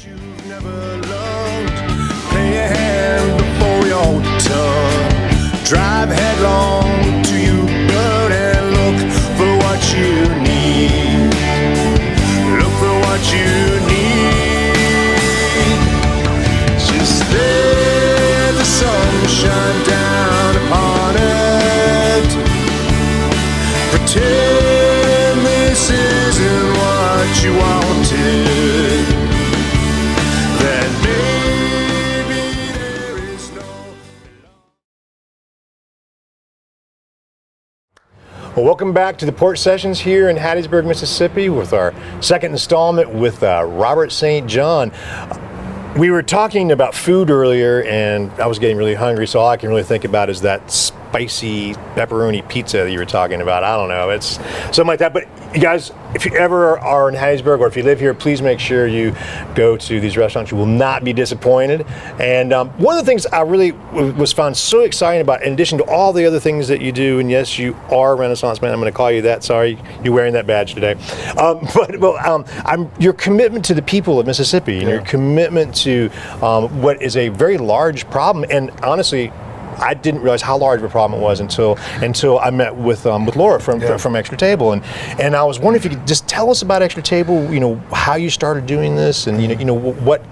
You've never loved, play a hand before your tongue. Drive headlong to you, but and look for what you need. Look for what you need. Just let the sun shine down upon it. Pretend this isn't what you wanted. Well, welcome back to the Porch Sessions here in Hattiesburg, Mississippi with our second installment with Robert St. John. We were talking about food earlier and I was getting really hungry, so all I can really think about is that spicy pepperoni pizza that you were talking about. I don't know, it's something like that. But you guys, if you ever are in Hattiesburg or if you live here, please make sure you go to these restaurants. You will not be disappointed. And one of the things I really found so exciting about, in addition to all the other things that you do, and yes, you are a Renaissance man, I'm going to call you that. Sorry, you're wearing that badge today. Your commitment to the people of Mississippi and your commitment to what is a very large problem. And honestly, I didn't realize how large of a problem it was until I met with Laura from Extra Table, and I was wondering if you could just tell us about Extra Table. You know, how you started doing this, and you know what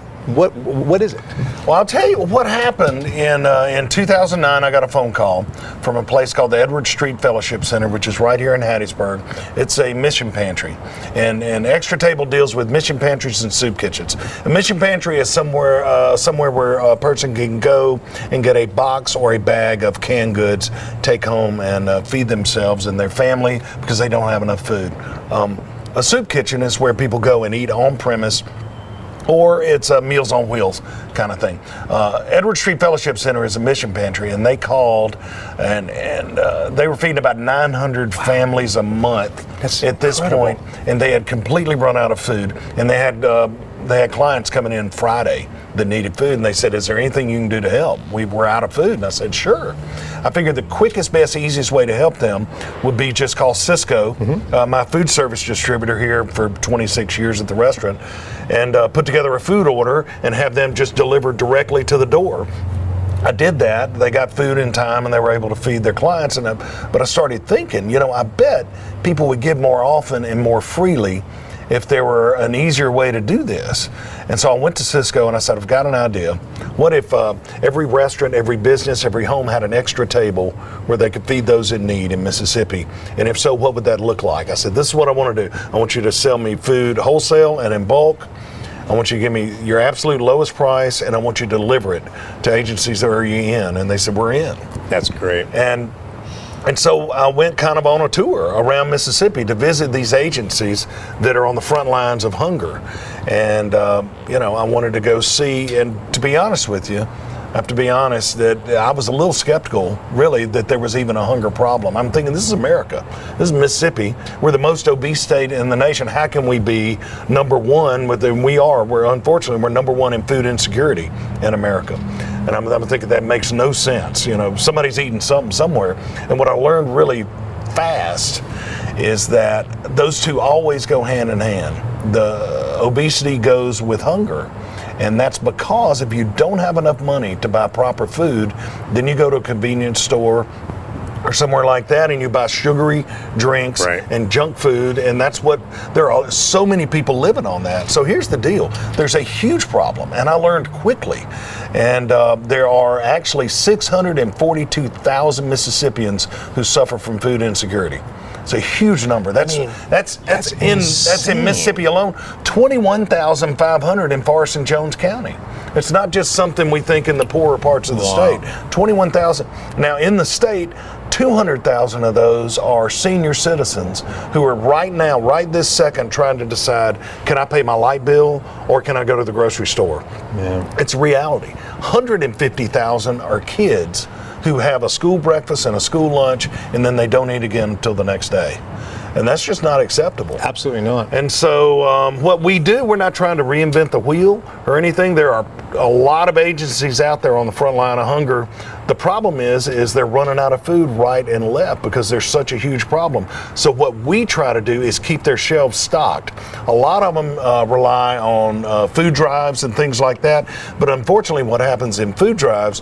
is it? Well, I'll tell you what happened in 2009. I got a phone call from a place called the Edward Street Fellowship Center, which is right here in Hattiesburg. It's a mission pantry, and Extra Table deals with mission pantries and soup kitchens. A mission pantry is somewhere where a person can go and get a box or a bag of canned goods, take home and feed themselves and their family because they don't have enough food. A soup kitchen is where people go and eat on premise, or it's a Meals on Wheels kind of thing. Edward Street Fellowship Center is a mission pantry, and they called, and they were feeding about 900 families a month. That's at this incredible. point, and they had completely run out of food, and they had clients coming in Friday that needed food, and they said, "Is there anything you can do to help? We're out of food." And I said, "Sure." I figured the quickest, best, easiest way to help them would be just call Cisco, my food service distributor here for 26 years at the restaurant, and put together a food order and have them just delivered directly to the door. I did that. They got food in time and they were able to feed their clients. But I started thinking, I bet people would give more often and more freely if there were an easier way to do this. And so I went to Cisco and I said, I've got an idea. What if every restaurant, every business, every home had an Extra Table where they could feed those in need in Mississippi? And if so, what would that look like? I said, this is what I want to do. I want you to sell me food wholesale and in bulk. I want you to give me your absolute lowest price, and I want you to deliver it to agencies that are you in. And they said, we're in. That's great. And so I went kind of on a tour around Mississippi to visit these agencies that are on the front lines of hunger. And, I wanted to go see, and to be honest with you, I have to be honest that I was a little skeptical, really, that there was even a hunger problem. I'm thinking, this is America. This is Mississippi. We're the most obese state in the nation. How can we be number one? Unfortunately, we're number one in food insecurity in America. And I'm thinking that makes no sense. Somebody's eating something somewhere. And what I learned really fast is that those two always go hand in hand. The obesity goes with hunger. And that's because if you don't have enough money to buy proper food, then you go to a convenience store or somewhere like that and you buy sugary drinks and junk food, and there are so many people living on that. So here's the deal. There's a huge problem, and I learned quickly. And there are actually 642,000 Mississippians who suffer from food insecurity. It's a huge number. That's in Mississippi alone. 21,500 in Forest and Jones County. It's not just something we think in the poorer parts of the state. 21,000. Now in the state, 200,000 of those are senior citizens who are right this second trying to decide, can I pay my light bill or can I go to the grocery store? Yeah. It's reality. 150,000 are kids who have a school breakfast and a school lunch, and then they don't eat again until the next day. and that's just not acceptable. Absolutely not. And so what we do, we're not trying to reinvent the wheel or anything. There are a lot of agencies out there on the front line of hunger. The problem is they're running out of food right and left because there's such a huge problem. So what we try to do is keep their shelves stocked. A lot of them rely on food drives and things like that. But unfortunately, what happens in food drives,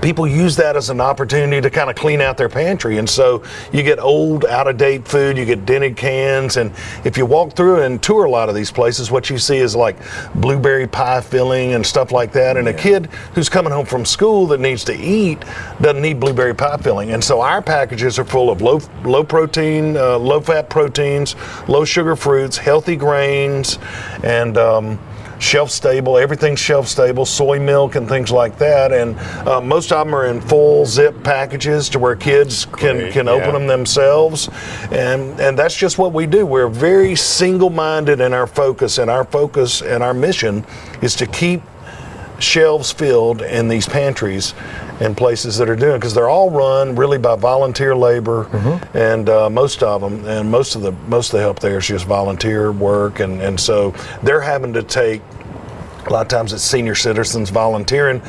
people use that as an opportunity to kind of clean out their pantry. And so you get old, out-of-date food, you get dented cans, and if you walk through and tour a lot of these places, what you see is like blueberry pie filling and stuff like that. And a kid who's coming home from school that needs to eat doesn't need blueberry pie filling. And so our packages are full of low protein, low fat proteins, low sugar fruits, healthy grains, and shelf stable, everything's shelf stable, soy milk and things like that. And most of them are in full zip packages to where kids can open them themselves. And that's just what we do. We're very single-minded in our focus, and our mission is to keep shelves filled in these pantries and places that are doing, because they're all run really by volunteer labor, and most of them, and most of the help there is just volunteer work, and so they're having to take, a lot of times it's senior citizens volunteering,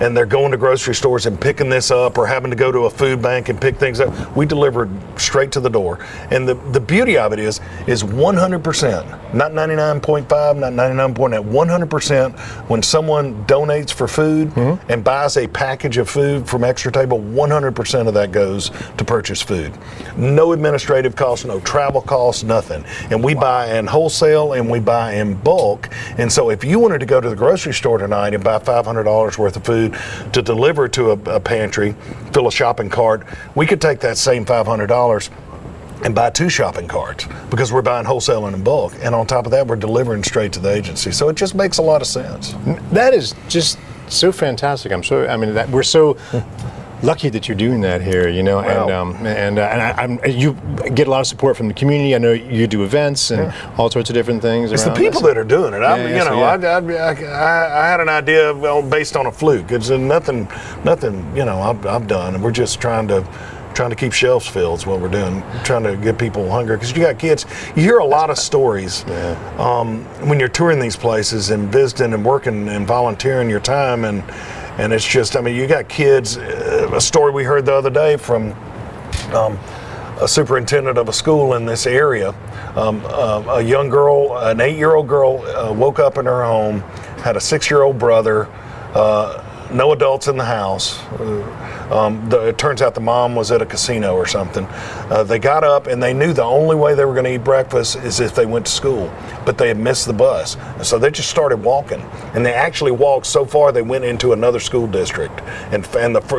and they're going to grocery stores and picking this up, or having to go to a food bank and pick things up. We deliver straight to the door. And the beauty of it is 100%, not 99.5, not 99.8, 100% when someone donates for food and buys a package of food from Extra Table, 100% of that goes to purchase food. No administrative costs, no travel costs, nothing. And we buy in wholesale and we buy in bulk. And so if you wanted to go to the grocery store tonight and buy $500 worth of food to deliver to a pantry, fill a shopping cart, we could take that same $500 and buy 2 shopping carts, because we're buying wholesale and in bulk. And on top of that, we're delivering straight to the agency. So it just makes a lot of sense. That is just so fantastic. We're so lucky that you're doing that here, you know. Wow. You get a lot of support from the community. I know you do events and all sorts of different things. It's the people that are doing it. I had an idea, based on a fluke. It's nothing, I've done, and we're just trying to keep shelves filled is what we're doing, trying to get people hungry, because you got kids. You hear a lot of stories when you're touring these places and visiting and working and volunteering your time, and it's just, you got kids. A story we heard the other day from a superintendent of a school in this area. A young girl, an 8-year-old girl, woke up in her home, had a 6-year-old brother, no adults in the house. It turns out the mom was at a casino or something. They got up and they knew the only way they were going to eat breakfast is if they went to school, but they had missed the bus. And so they just started walking, and they actually walked so far they went into another school district and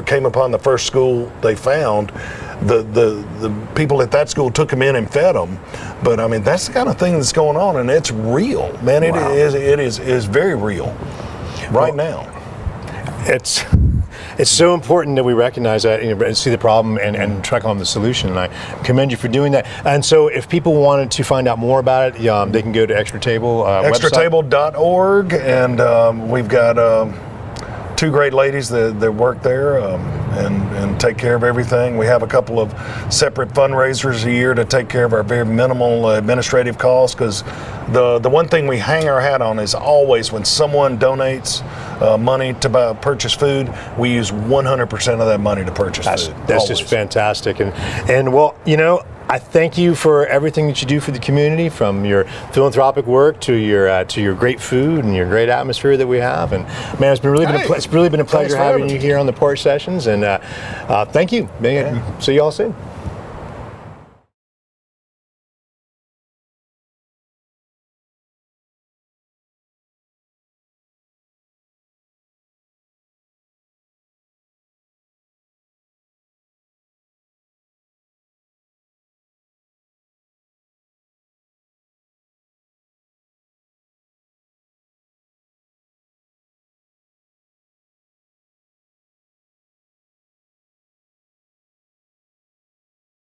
came upon the first school they found. The people at that school took them in and fed them. But that's the kind of thing that's going on, and it's real, man. It is very real right now. It's so important that we recognize that and see the problem and track on the solution. And I commend you for doing that. And so if people wanted to find out more about it, they can go to Extra Table extratable.org, and we've got 2 great ladies that work there and take care of everything. We have a couple of separate fundraisers a year to take care of our very minimal administrative costs, because the one thing we hang our hat on is always when someone donates money to purchase food, we use 100% of that money to purchase food. That's just fantastic. And well, I thank you for everything that you do for the community, from your philanthropic work to your great food and your great atmosphere that we have. And man, it's really been a pleasure having you here on the Porch Sessions. And thank you. See you all soon.